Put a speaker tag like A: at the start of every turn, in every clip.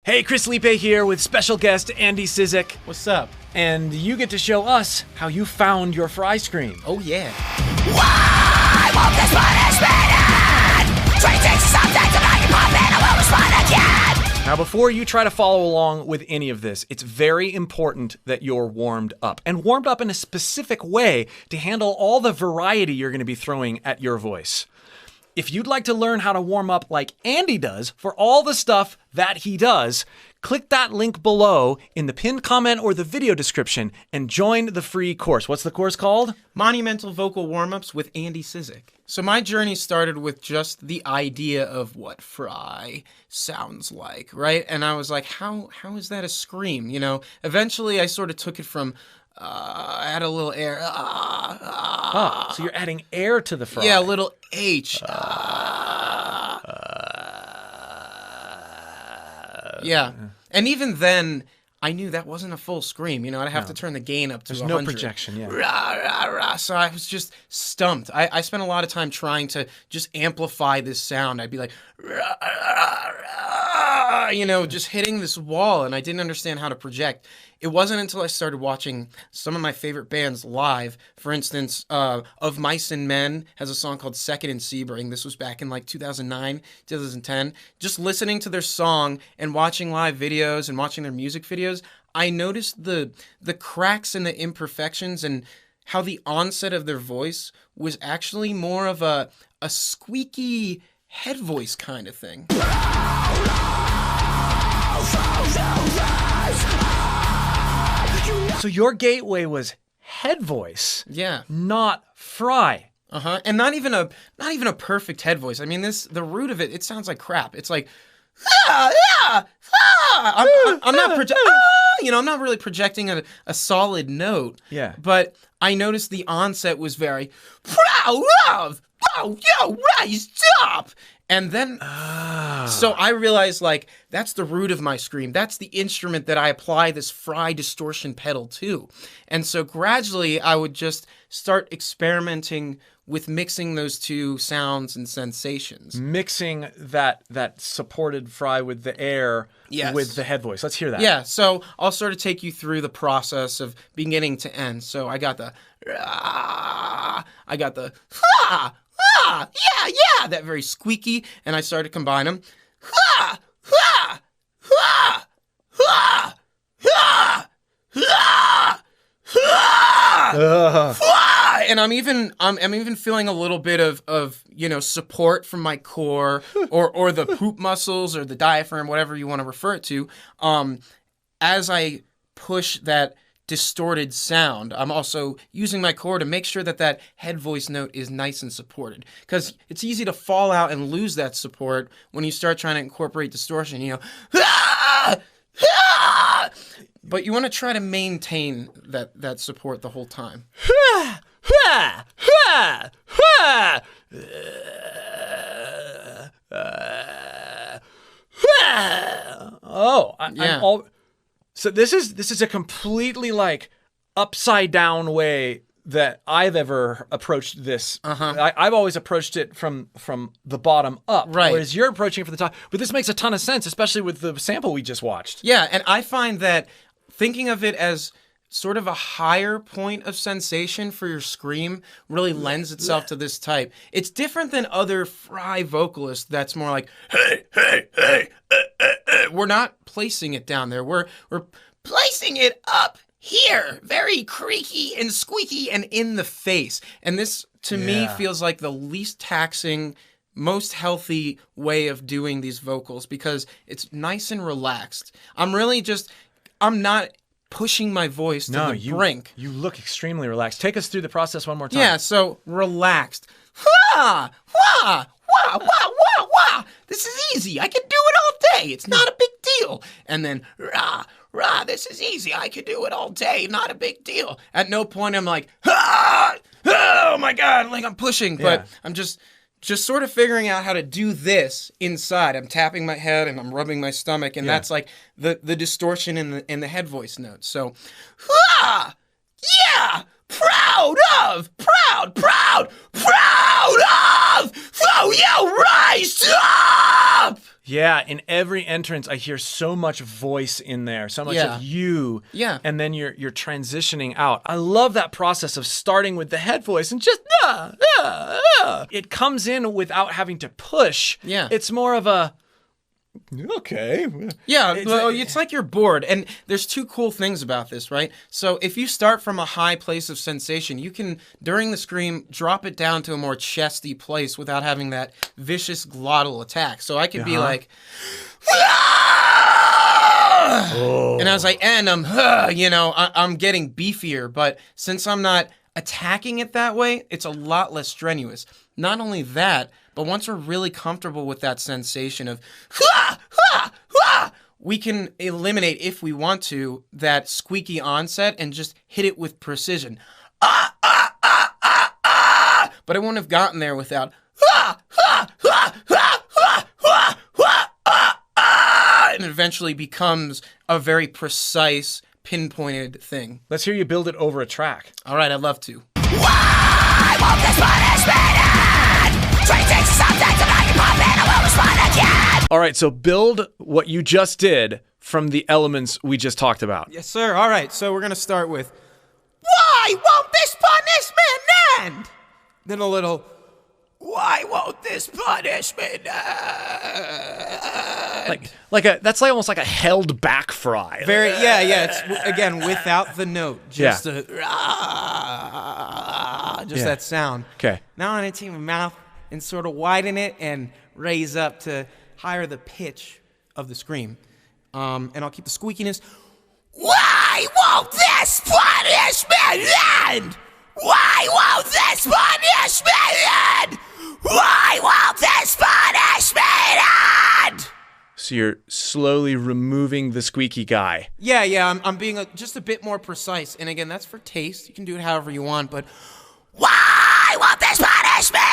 A: Hey, Chris Liepe here with special guest Andy Cizek.
B: What's up?
A: And you get to show us how you found your Fryscream.
B: Oh, yeah.
C: Why won't this punishment end? Treating something to make it pop and I will respond again.
A: Now, before you try to follow along with any of this, it's very important that you're warmed up. And warmed up in a specific way to handle all the variety you're going to be throwing at your voice. If you'd like to learn how to warm up like Andy does for all the stuff that he does, click that link below in the pinned comment or the video description and join the free course. What's the course called?
B: Monumental Vocal Warm-Ups with Andy Cizek. So my journey started with just the idea of what Fry sounds like, right? And I was like, how is that a scream? You know, eventually I sort of took it from, I had a little air.
A: So you're adding air to the Fry.
B: Yeah, a little H. Yeah. And even then, I knew that wasn't a full scream. You know, I'd have to turn the gain up to 100.
A: There's no projection, yeah.
B: Rah, rah, rah. So I was just stumped. I spent a lot of time trying to just amplify this sound. I'd be like, rah, rah, rah, you know, just hitting this wall, and I didn't understand how to project. It wasn't until I started watching some of my favorite bands live. For instance, Of Mice and Men has a song called Second and Sebring. This was back in like 2009, 2010. Just listening to their song and watching live videos and watching their music videos, I noticed the cracks and the imperfections and how the onset of their voice was actually more of a squeaky head voice kind of thing.
A: So your gateway was head voice,
B: Yeah.
A: not Fry.
B: And not even a perfect head voice. I mean, the root of it sounds like crap. It's like, I'm not I'm not really projecting a solid note.
A: Yeah.
B: But I noticed the onset was very stop. And then, so I realized, like, that's the root of my scream. That's the instrument that I apply this Fry distortion pedal to. And so gradually, I would just start experimenting with mixing those two sounds and sensations.
A: Mixing that supported Fry with the air with the head voice. Let's hear that.
B: Yeah, so I'll sort of take you through the process of beginning to end. So I got the, that very squeaky, and I started to combine them. And I'm even feeling a little bit of support from my core or the poop muscles or the diaphragm, whatever you want to refer it to, as I push that distorted sound. I'm also using my core to make sure that head voice note is nice and supported, because it's easy to fall out and lose that support when you start trying to incorporate distortion, but you want to try to maintain that support the whole time.
A: So this is a completely like upside down way that I've ever approached this. I've always approached it from the bottom up,
B: right?
A: Whereas you're approaching it from the top. But this makes a ton of sense, especially with the sample we just watched.
B: Yeah, and I find that thinking of it as sort of a higher point of sensation for your scream really lends itself to this type. It's different than other Fry vocalists that's more like, hey. We're not placing it down there. We're placing it up here. Very creaky and squeaky and in the face. And this, to me, feels like the least taxing, most healthy way of doing these vocals, because it's nice and relaxed. I'm not pushing my voice to the brink.
A: You look extremely relaxed. Take us through the process one more time.
B: Yeah, so relaxed. This is easy. I can do it all day. It's not a big deal. And then, this is easy. I can do it all day. Not a big deal. At no point I'm like, oh my God, like I'm pushing. But I'm just sort of figuring out how to do this inside. I'm tapping my head and I'm rubbing my stomach, and that's like the distortion in the head voice notes. So, proud of, oh yeah, rise up.
A: Yeah, in every entrance, I hear so much voice in there, so much of you.
B: Yeah.
A: And then you're transitioning out. I love that process of starting with the head voice and just, It comes in without having to push.
B: Yeah.
A: It's more of a, okay.
B: Yeah, it's like you're bored. And there's two cool things about this, right? So if you start from a high place of sensation, you can, during the scream, drop it down to a more chesty place without having that vicious glottal attack. So I could be like, and as I end, I'm getting beefier. But since I'm not attacking it that way, it's a lot less strenuous. Not only that, but once we're really comfortable with that sensation of we can eliminate, if we want to, that squeaky onset and just hit it with precision. But I wouldn't have gotten there without and it eventually becomes a very precise, pinpointed thing.
A: Let's hear you build it over a track.
B: All right, I'd love to.
C: Why won't this punishment end? Try to take something to make it pop and I will respond again.
A: All right, so build what you just did from the elements we just talked about.
B: Yes, sir. All right, so we're going to start with, why won't this punishment end? Then a little, why won't this punishment end?
A: That's almost like a held back fry.
B: Yeah. It's again without the note, just
A: Yeah.
B: that sound.
A: Okay.
B: Now I'm gonna take my mouth and sort of widen it and raise up to higher the pitch of the scream, and I'll keep the squeakiness.
C: Why won't this punishment end? Why won't this punishment end? Why won't this punishment end?
A: So you're slowly removing the squeaky guy.
B: Yeah. I'm being just a bit more precise, and again, that's for taste. You can do it however you want, but
C: why won't this punishment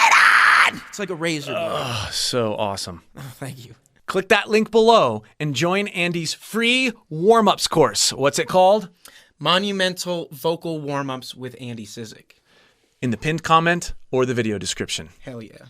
C: end?
B: it's like a razor blade.
A: So awesome.
B: Thank you.
A: Click that link below and join Andy's free warm-ups course. What's it called?
B: Monumental Vocal Warm-Ups with Andy Cizek.
A: In the pinned comment or the video description.
B: Hell yeah.